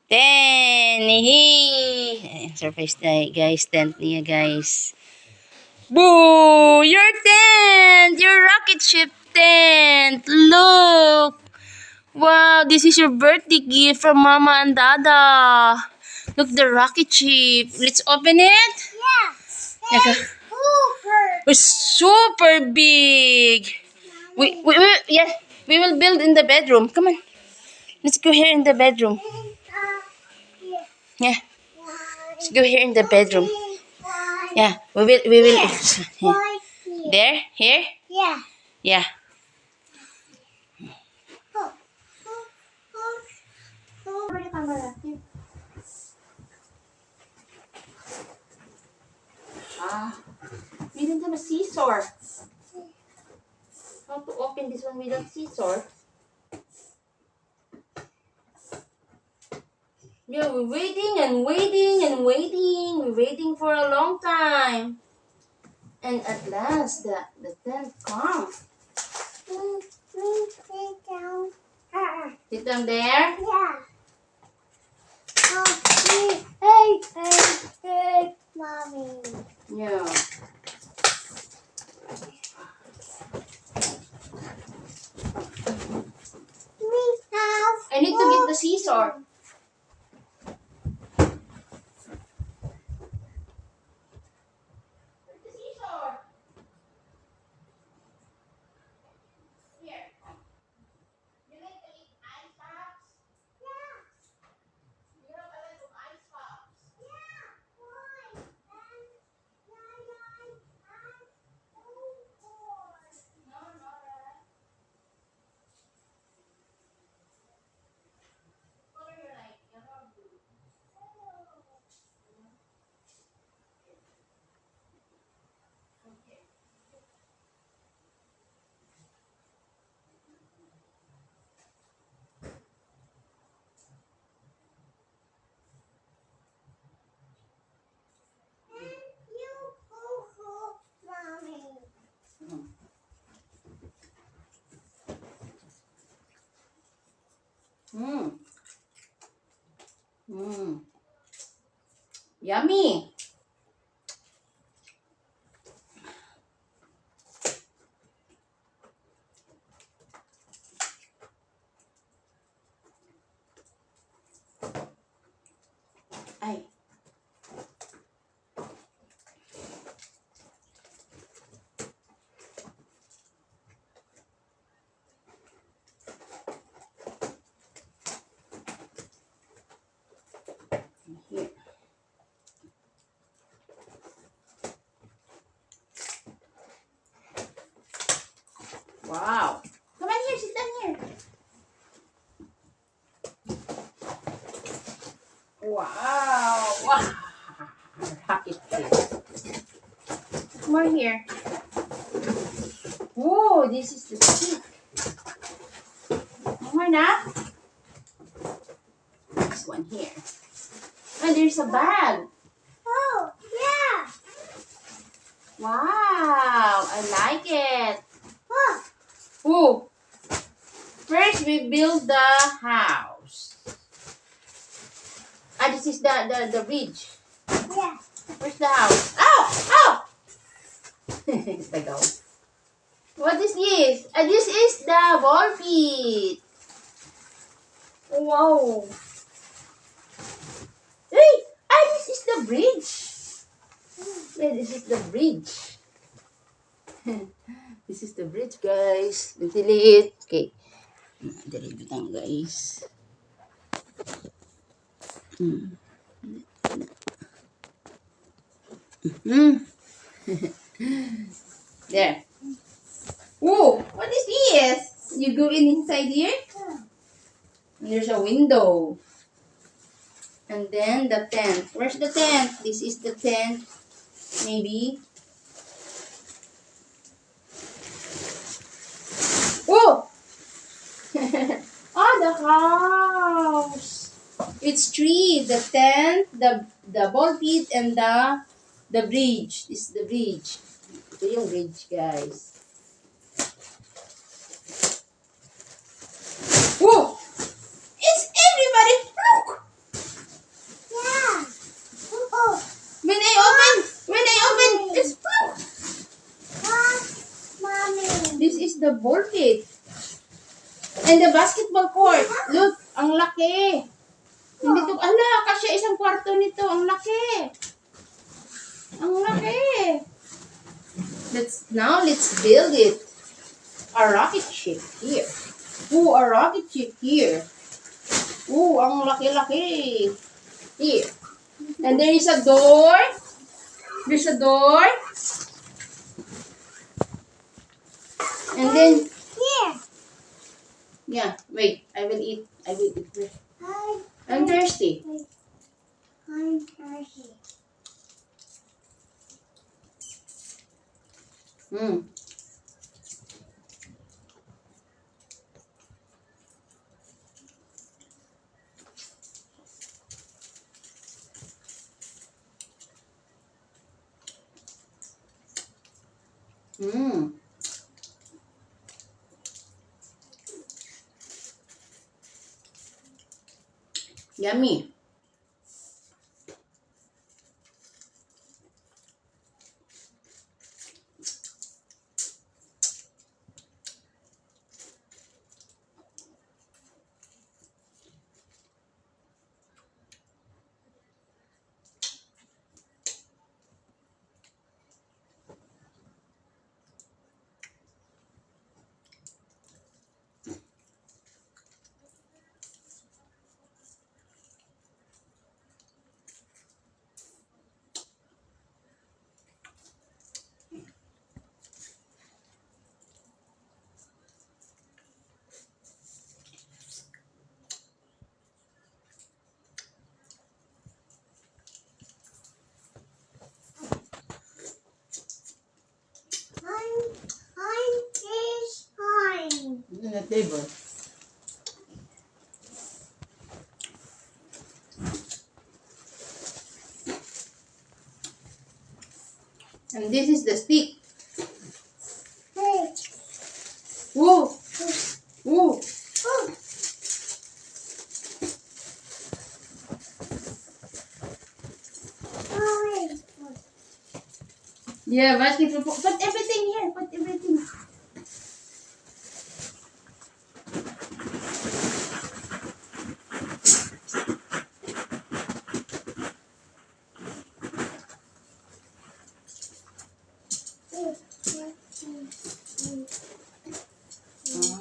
10. Hey. Surprise tayo guys. 10 niya guys. Boo! Your tent! Your rocket ship tent! Look! Wow, this is your birthday gift from Mama and Dada. Look, the rocket ship. Let's open it. Yeah. It's super big. Yeah, we will build in the bedroom. Come on. Let's go here in the bedroom. Yeah. Let's go here in the bedroom. Yeah, we will. Yeah. There? Here? Yeah. Ah, we don't have a scissor. How to open this one without scissor? Yeah, we're waiting and waiting and waiting. We're waiting for a long time. And at last, the tent comes. Sit down there. Mommy. Yeah. I need to get the scissor. The scissor. Here. You like to eat ice pops? Yeah. You have a lot of ice pops. No, no, right. What color you like? Yellow or blue? Okay. Mm. Mm. Yummy. Ay. Here. Wow. Come on here, sit down here. Wow. Wow. Rocket ship. More here. Oh, this is the stick. More na. This one here. And there's a bag. Oh, yeah. Wow. I like it. Oh, Oh. First, we build the house. Ah, this is the bridge. yeah. Where's the house? Oh! Oh! The goal. What is this? This is the ball pit. Wow. Hey! Ah, this is the bridge. Yeah, this is the bridge. This is the bridge, guys. Delete. Okay. Delete lang, guys. Hmm. There. Oh, what is this? You go inside here? And there's a window. And then the tent. Where's the tent? This is the tent. Maybe. Oh! Ah, the house. It's three. The tent, the ball pit, and the bridge. This is the bridge. Ito yung bridge, guys. Oh! It's everybody. Look! basketball court. Look, ang laki. Hindi to, ala, kasya isang kwarto nito. Ang laki. Ang laki. Let's build it. A rocket ship here. Ooh, a rocket ship here. Ooh, ang laki-laki. Here. And there is a door. There's a door. And then, Here. yeah, wait. I will eat. I will eat first. I'm I'm thirsty. thirsty. Mm. Mm. Yummy. I'm is fine. In the table. And this is the stick. Hey. Woo! Woo! Oh. Oh, wait. Yeah, basketball. Put everything here. Put everything.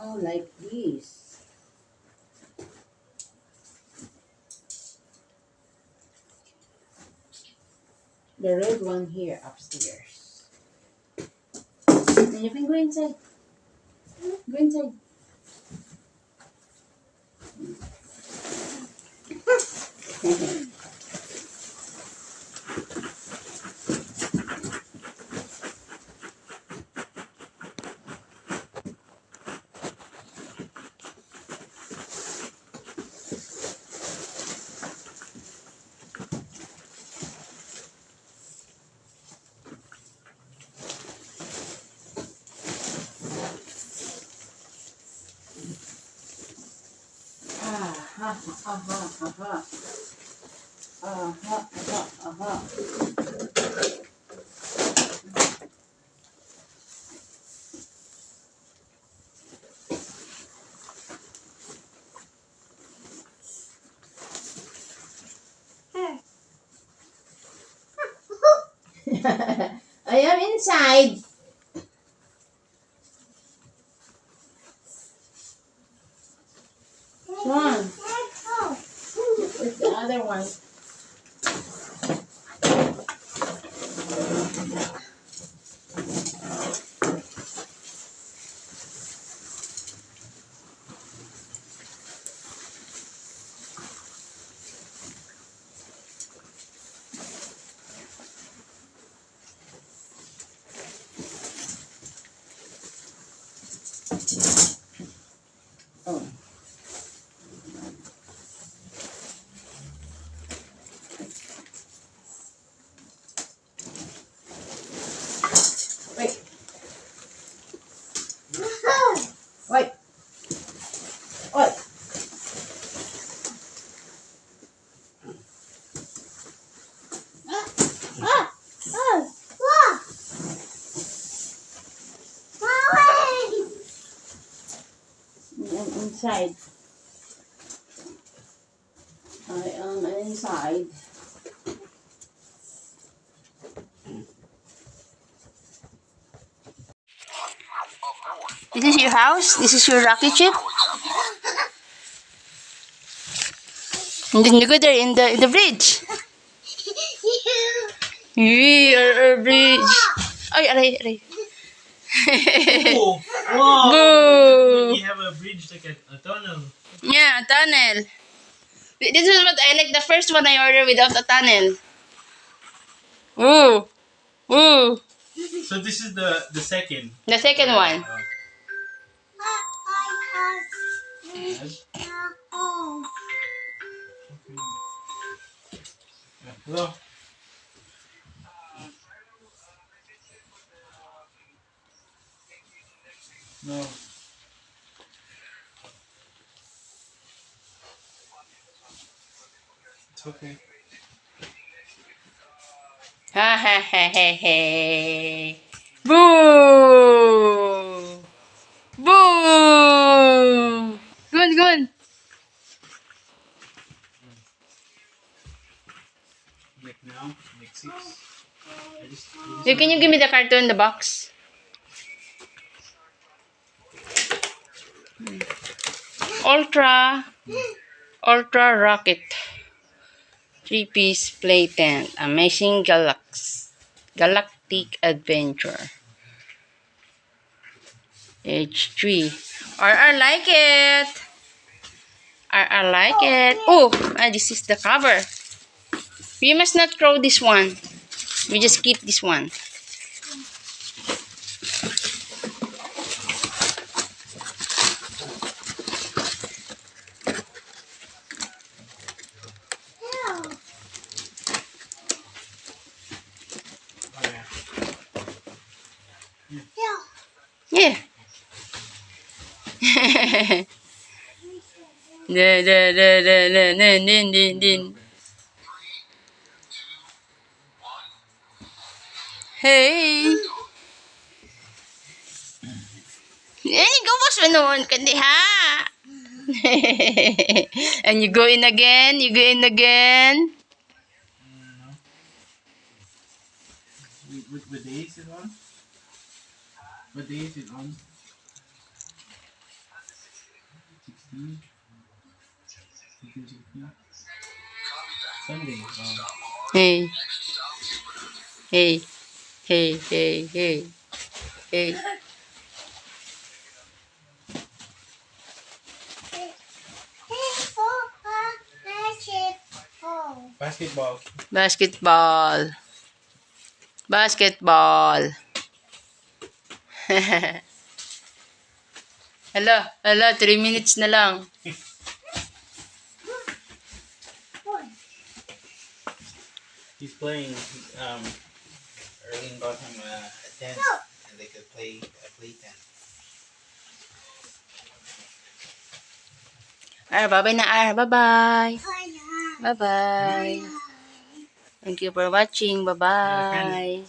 Oh, like this. The red one here upstairs. And you can go inside. Go inside. Aha, aha, aha. Aha, aha, aha. I am inside. Swan. Where's the other one? Oh. inside. I am inside. This is your house? This is your rocket ship? And then you go there in the bridge. Our bridge. Ay, aray, aray. Oh, wow! Boo! You have a bridge like a tunnel. Yeah, tunnel. This is what I like. The first one I ordered without a tunnel. Ooh. Ooh. So this is the second. The second one. Hello. No. It's okay. Ha ha ha ha ha. Boo! Boo! Go on, go on. Like now, like 6. Can you give me the cartoon, the box? Ultra. Ultra Rocket. 3-piece play tent. Amazing Galactic Adventure. H3. RR like it. RR like it. Oh, this is the cover. We must not throw this one. We just keep this one. Yeah. Din. Hey. Eh, gawas mo noon kandi ha. And you go in again. You go in again. What day is it on? What day is it on? 16? 16? Sunday. Hey. Hey. Hey. Hey. Hey. Hey. Basketball. Basketball. Basketball. Hala, 3 minutes na lang. He's playing. Erling bought him a tent, and they could play a play tent. Bye-bye na, Bye-bye. Bye-bye. Thank you for watching. Bye-bye.